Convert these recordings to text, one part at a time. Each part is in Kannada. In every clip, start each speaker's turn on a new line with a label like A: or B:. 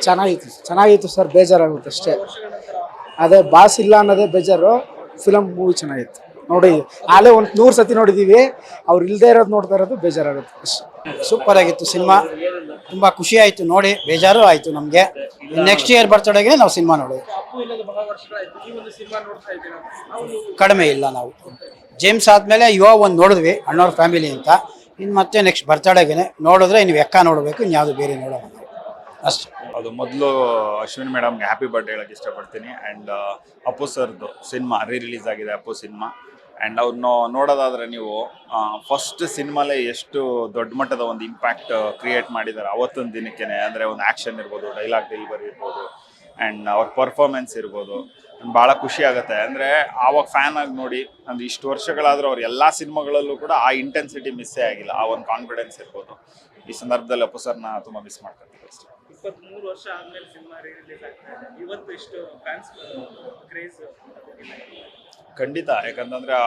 A: ಚೆನ್ನಾಗಿತ್ತು ಸರ್. ಬೇಜಾರಾಗುತ್ತೆ ಅಷ್ಟೇ. ಅದೇ ಬಾಸ್ ಇಲ್ಲ ಅನ್ನೋದೇ ಬೇಜಾರು. ಮೂವಿ ಚೆನ್ನಾಗಿತ್ತು ನೋಡಿ. ಆಲೇ ಒಂದು 100 ಸತಿ ನೋಡಿದೀವಿ. ಅವ್ರು ಇಲ್ಲದೆ ಇರೋದು ನೋಡ್ತಾ ಇರೋದು ಬೇಜಾರಾಗುತ್ತೆ ಅಷ್ಟೇ.
B: ಸೂಪರ್ ಆಗಿತ್ತು ಸಿನಿಮಾ. ತುಂಬ ಖುಷಿ ಆಯಿತು ನೋಡಿ, ಬೇಜಾರು ಆಯಿತು ನಮಗೆ. ನೆಕ್ಸ್ಟ್ ಇಯರ್ ಬರ್ತಡೆಗೆ ನಾವು ಸಿನಿಮಾ ನೋಡೋದು. ಕಡಿಮೆ ಇಲ್ಲ, ನಾವು ಜೇಮ್ಸ್ ಆದಮೇಲೆ ಯುವ ಒಂದು ನೋಡಿದ್ವಿ, ಅಣ್ಣವ್ರ ಫ್ಯಾಮಿಲಿ ಅಂತ. ಇನ್ನು ಮತ್ತೆ ನೆಕ್ಸ್ಟ್ ಬರ್ತಡೆಗೆ ನೋಡಿದ್ರೆ ಇನ್ನು ಎಕ್ಕ ನೋಡಬೇಕು, ಇನ್ಯಾವುದು ಬೇರೆ ನೋಡೋಣ ಅಷ್ಟೇ.
C: ಅದು ಮೊದಲು ಅಶ್ವಿನಿ ಮೇಡಮ್ಗೆ ಹ್ಯಾಪಿ ಬರ್ಡೇ ಹೇಳಕ್ಕೆ ಇಷ್ಟಪಡ್ತೀನಿ. ಆ್ಯಂಡ್ ಅಪ್ಪು ಸರ್ದು ಸಿನಿಮಾ ರಿಲೀಸ್ ಆಗಿದೆ, ಅಪ್ಪು ಸಿನಿಮಾ. ಆ್ಯಂಡ್ ಅವ್ರನ್ನ ನೋಡೋದಾದರೆ ನೀವು ಫಸ್ಟ್ ಸಿನಿಮಾಲೇ ಎಷ್ಟು ದೊಡ್ಡ ಮಟ್ಟದ ಒಂದು ಇಂಪ್ಯಾಕ್ಟ್ ಕ್ರಿಯೇಟ್ ಮಾಡಿದ್ದಾರೆ ಅವತ್ತೊಂದು ದಿನಕ್ಕೆ. ಅಂದರೆ ಒಂದು ಆ್ಯಕ್ಷನ್ ಇರ್ಬೋದು, ಡೈಲಾಗ್ ಡೆಲಿವರಿ ಇರ್ಬೋದು, ಆ್ಯಂಡ್ ಅವ್ರ ಪರ್ಫಾರ್ಮೆನ್ಸ್ ಇರ್ಬೋದು. ಭಾಳ ಖುಷಿ ಆಗುತ್ತೆ. ಅಂದರೆ ಆವಾಗ ಫ್ಯಾನ್ ಆಗಿ ನೋಡಿ, ಒಂದು ಇಷ್ಟು ವರ್ಷಗಳಾದರೂ ಅವ್ರ ಎಲ್ಲ ಸಿನಿಮಾಗಳಲ್ಲೂ ಕೂಡ ಆ ಇಂಟೆನ್ಸಿಟಿ ಮಿಸ್ಸೇ ಆಗಿಲ್ಲ, ಆ ಒಂದು ಕಾನ್ಫಿಡೆನ್ಸ್ ಇರ್ಬೋದು. ಈ ಸಂದರ್ಭದಲ್ಲಿ ಅಪ್ಪು ಸರ್ನ ತುಂಬ ಮಿಸ್ ಮಾಡ್ಕೊತೀವಿ ಅಷ್ಟೇ.
D: 23 ವರ್ಷ ಆದ್ಮೇಲೆ ಸಿನಿಮಾ ರಿಲೀಸ್ ಆಗ್ತದೆ, ಇವತ್ತು ಇಷ್ಟು ಫ್ಯಾನ್ಸ್ ಕ್ರೇಜ್
C: ಖಂಡಿತ. ಯಾಕಂತಂದ್ರೆ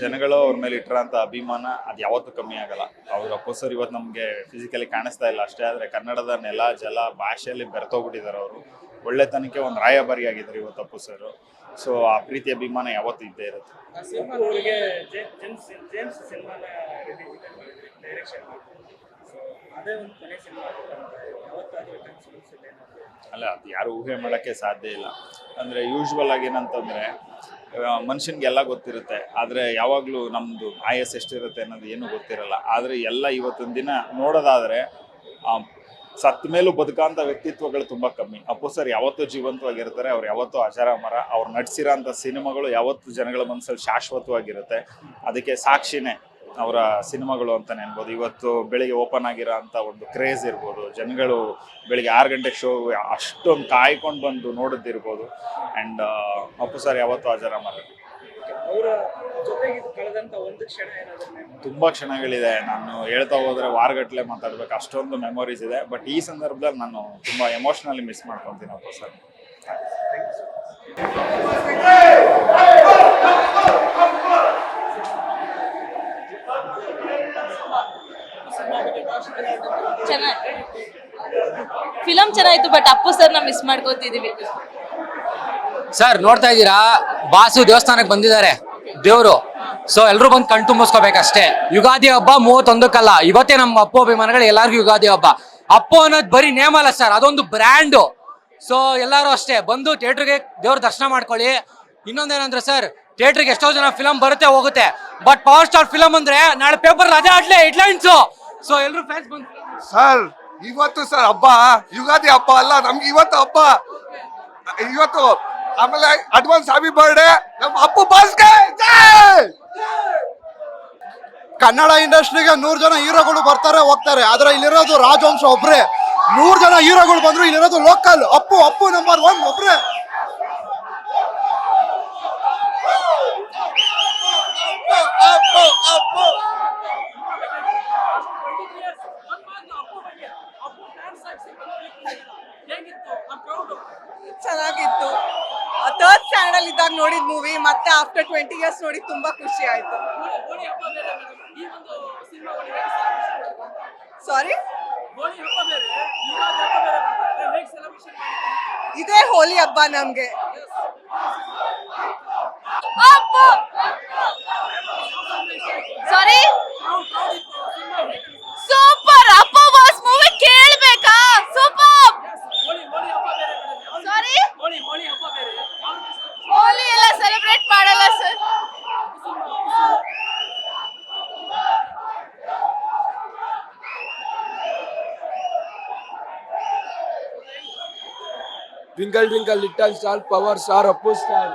C: ಜನಗಳು ಅವ್ರ ಮೇಲೆ ಇಟ್ಟಿರೋಂಥ ಅಭಿಮಾನ ಅದು ಯಾವತ್ತೂ ಕಮ್ಮಿ ಆಗಲ್ಲ. ಅವ್ರ ಅಪ್ಪು ಸರ್ ಇವತ್ತು ನಮಗೆ ಫಿಸಿಕಲಿ ಕಾಣಿಸ್ತಾ ಇಲ್ಲ ಅಷ್ಟೇ, ಆದರೆ ಕನ್ನಡದ ನೆಲ ಜಲ ಭಾಷೆಯಲ್ಲಿ ಬೆರೆತೋಗ್ಬಿಟ್ಟಿದ್ದಾರೆ ಅವರು. ಒಳ್ಳೆತನಕ್ಕೆ ಒಂದು ರಾಯಭಾರಿ ಆಗಿದ್ದಾರೆ ಇವತ್ತು ಅಪ್ಪು ಸರ್. ಸೊ ಆ ಪ್ರೀತಿ ಅಭಿಮಾನ ಯಾವತ್ತೂ ಇದ್ದೇ ಇರುತ್ತೆ.
D: ಸಿನಿಮಾ ಅವರಿಗೆ ಜೇಮ್ಸ್ ಸಿನಿಮಾನ ಡೈರೆಕ್ಷನ್, ಸೊ ಅದೇ ಒಂದು ಕೊನೆ ಸಿನಿಮಾ ಯಾವತ್ತಾದರೂ ಕನ್ಸಿದೆ
C: ಅಲ್ಲ, ಅದು ಯಾರು ಊಹೆ ಮಾಡೋಕ್ಕೆ ಸಾಧ್ಯ ಇಲ್ಲ. ಅಂದರೆ ಯೂಶ್ವಲ್ ಆಗಿ ಏನಂತಂದರೆ ಮನುಷ್ಯನಿಗೆಲ್ಲ ಗೊತ್ತಿರುತ್ತೆ, ಆದರೆ ಯಾವಾಗಲೂ ನಮ್ಮದು ಆಯಸ್ ಎಷ್ಟಿರುತ್ತೆ ಅನ್ನೋದು ಏನೂ ಗೊತ್ತಿರಲ್ಲ. ಆದರೆ ಎಲ್ಲ ಇವತ್ತಿನ ದಿನ ನೋಡೋದಾದರೆ ಸತ್ತ ಮೇಲೂ ಬದುಕಾಂಥ ವ್ಯಕ್ತಿತ್ವಗಳು ತುಂಬ ಕಮ್ಮಿ. ಅಪ್ಪು ಸರ್ ಯಾವತ್ತೂ ಜೀವಂತವಾಗಿರ್ತಾರೆ, ಅವ್ರು ಯಾವತ್ತೂ ಅಜರಾಮರ. ಅವ್ರು ನಟಿಸಿರೋಂಥ ಸಿನಿಮಾಗಳು ಯಾವತ್ತೂ ಜನಗಳ ಮನಸ್ಸಲ್ಲಿ ಶಾಶ್ವತವಾಗಿರುತ್ತೆ. ಅದಕ್ಕೆ ಸಾಕ್ಷಿನೇ ಅವರ ಸಿನಿಮಾಗಳು ಅಂತಲೇ ಅನ್ಬೋದು. ಇವತ್ತು ಬೆಳಿಗ್ಗೆ ಓಪನ್ ಆಗಿರೋ ಅಂಥ ಒಂದು ಕ್ರೇಜ್ ಇರ್ಬೋದು, ಜನಗಳು ಬೆಳಿಗ್ಗೆ 6 ಗಂಟೆಗೆ ಶೋ ಅಷ್ಟೊಂದು ಕಾಯ್ಕೊಂಡು ಬಂದು ನೋಡೋದಿರ್ಬೋದು. ಆ್ಯಂಡ್ ಅಪ್ಪು ಸರ್ ಯಾವತ್ತೂ ಅಜರಾಮರ.
D: ಅವರ ಜೊತೆಗೆ ಕಳೆದಂಥ ಒಂದು ಕ್ಷಣ ಏನಾದರೂ?
C: ತುಂಬ ಕ್ಷಣಗಳಿದೆ, ನಾನು ಹೇಳ್ತಾ ಹೋದರೆ ವಾರಗಟ್ಟಲೆ ಮಾತಾಡ್ಬೇಕು, ಅಷ್ಟೊಂದು ಮೆಮೊರೀಸ್ ಇದೆ. ಬಟ್ ಈ ಸಂದರ್ಭದಲ್ಲಿ ನಾನು ತುಂಬ ಎಮೋಷ್ನಲಿ ಮಿಸ್ ಮಾಡ್ಕೊತೀನಿ ಅಪ್ಪು ಸರ್.
E: ಫಿಲಂ ಚೆನ್ನಾಗಿತ್ತು, ಬಟ್ ಅಪ್ಪು ಸರ್ನ ಮಿಸ್ ಮಾಡ್ಕೋತಿದೀವಿ.
F: ಸರ್ ನೋಡ್ತಾ ಇದ್ದೀರಾ, ಬಾಸು ದೇವಸ್ಥಾನಕ್ಕೆ ಬಂದಿದ್ದಾರೆ ದೇವರು. ಸೊ ಎಲ್ರು ಬಂದು ಕಣ್ ತುಂಬಿಸ್ಕೋಬೇಕಷ್ಟೇ. ಯುಗಾದಿ ಹಬ್ಬ 31ಕ್ಕಲ್ಲ, ಇವತ್ತೇ ನಮ್ಮ ಅಪ್ಪು ಅಭಿಮಾನಿಗಳು ಎಲ್ಲರಿಗೂ ಯುಗಾದಿ ಹಬ್ಬ. ಅಪ್ಪು ಅನ್ನೋದು ಬರೀ ನೇಮ್ ಅಲ್ಲ ಸರ್, ಅದೊಂದು ಬ್ರ್ಯಾಂಡು. ಸೊ ಎಲ್ಲರೂ ಅಷ್ಟೇ ಬಂದು ಥಿಯೇಟ್ರಿಗೆ ದೇವ್ರ ದರ್ಶನ ಮಾಡ್ಕೊಳ್ಳಿ. ಇನ್ನೊಂದೇನಂದ್ರೆ ಸರ್, ಥಿಯೇಟ್ರಿಗೆ ಎಷ್ಟೋ ಜನ ಫಿಲಂ ಬರುತ್ತೆ ಹೋಗುತ್ತೆ, ಬಟ್ ಪವರ್ ಸ್ಟಾರ್ ಫಿಲಂ ಅಂದ್ರೆ ನಾಳೆ ಪೇಪರ್ ಅದೇ ಆಡ್ಲೆ ಹೆಡ್ಲೈನ್ಸು. ಸೊ ಎಲ್ರು ಫ್ಯಾನ್ಸ್ ಬಂದು
G: ಸರ್ ಇವತ್ತು ಸರ್ ಹಬ್ಬ, ಯುಗಾದಿ ಹಬ್ಬ ಅಲ್ಲ, ನಮ್ಗೆ ಇವತ್ತು ಹಬ್ಬ ಇವತ್ತು. ಆಮೇಲೆ ಅಡ್ವಾನ್ಸ್ ಹ್ಯಾಪಿ ಬರ್ಡೇ ನಮ್ಮ ಅಪ್ಪು ಬಾಸ್ಗೆ. ಕನ್ನಡ ಇಂಡಸ್ಟ್ರಿಗೆ 100 ಜನ ಹೀರೋಗಳು ಬರ್ತಾರೆ ಹೋಗ್ತಾರೆ, ಆದ್ರೆ ಇಲ್ಲಿರೋದು ರಾಜವಂಶ ಒಬ್ರೆ. 100 ಜನ ಹೀರೋಗಳು ಬಂದ್ರು, ಇಲ್ಲಿರೋದು ಲೋಕಲ್ ಅಪ್ಪು. ಅಪ್ಪು ನಂಬರ್ 1 ಒಬ್ರೆ.
H: ಚೆನ್ನಾಗಿತ್ತು. 3rd ಸ್ಟ್ಯಾಂಡರ್ಡ್ ಇದ್ದಾಗ ನೋಡಿದ ಮೂವಿ, ಮತ್ತೆ ಆಫ್ಟರ್ 20 ಇಯರ್ಸ್ ನೋಡಿ ತುಂಬಾ ಖುಷಿ ಆಯ್ತು. ಸಾರಿ, ಇದೇ ಹೋಲಿ ಹಬ್ಬ ನಮ್ಗೆ.
E: Sorry, super. Appu boss movie ಕೇಳ್ಬೇಕಾ? ಸೂಪರ್. ಸಾರಿ, ಹೋಲಿ ಎಲ್ಲ ಸೆಲೆಬ್ರೇಟ್ ಮಾಡಲ್ಲ sir.
A: Twinkle twinkle little star, power star, Appu star.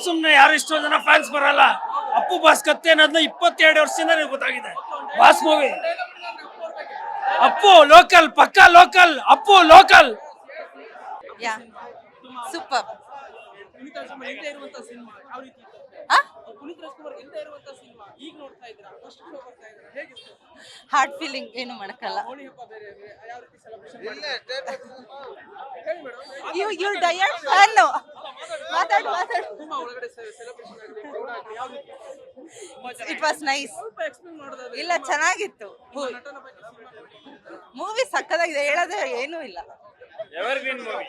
D: ಸುಮ್ನೆ ಯಾರು ಇಷ್ಟೋ ಜನ ಫ್ಯಾನ್ಸ್ ಬರಲ್ಲ. ಅಪ್ಪು ಬಾಸ್ ಕತ್ತೆ ಅನ್ನೋದನ್ನ 22 ವರ್ಷದಿಂದ ಗೊತ್ತಾಗಿದೆ. ಬಾಸ್ ಮೂವಿ ಅಪ್ಪು ಲೋಕಲ್, ಪಕ್ಕಾ local. Appu local.
H: Yeah super. Heart feeling ಏನು ಮಾಡಕ್ಕಲ್ಲ. ಯು ಡಯಟ್ ಫ್ಯಾನ್. ಮಾತಾಡು ಇಟ್ ವಾಸ್ ನೈಸ್. ಇಲ್ಲ ಚೆನ್ನಾಗಿತ್ತು ಮೂವಿ, ಸಕ್ಕದಾಗಿದೆ, ಹೇಳೋದೇ ಏನೂ ಇಲ್ಲ.
D: Evergreen movie.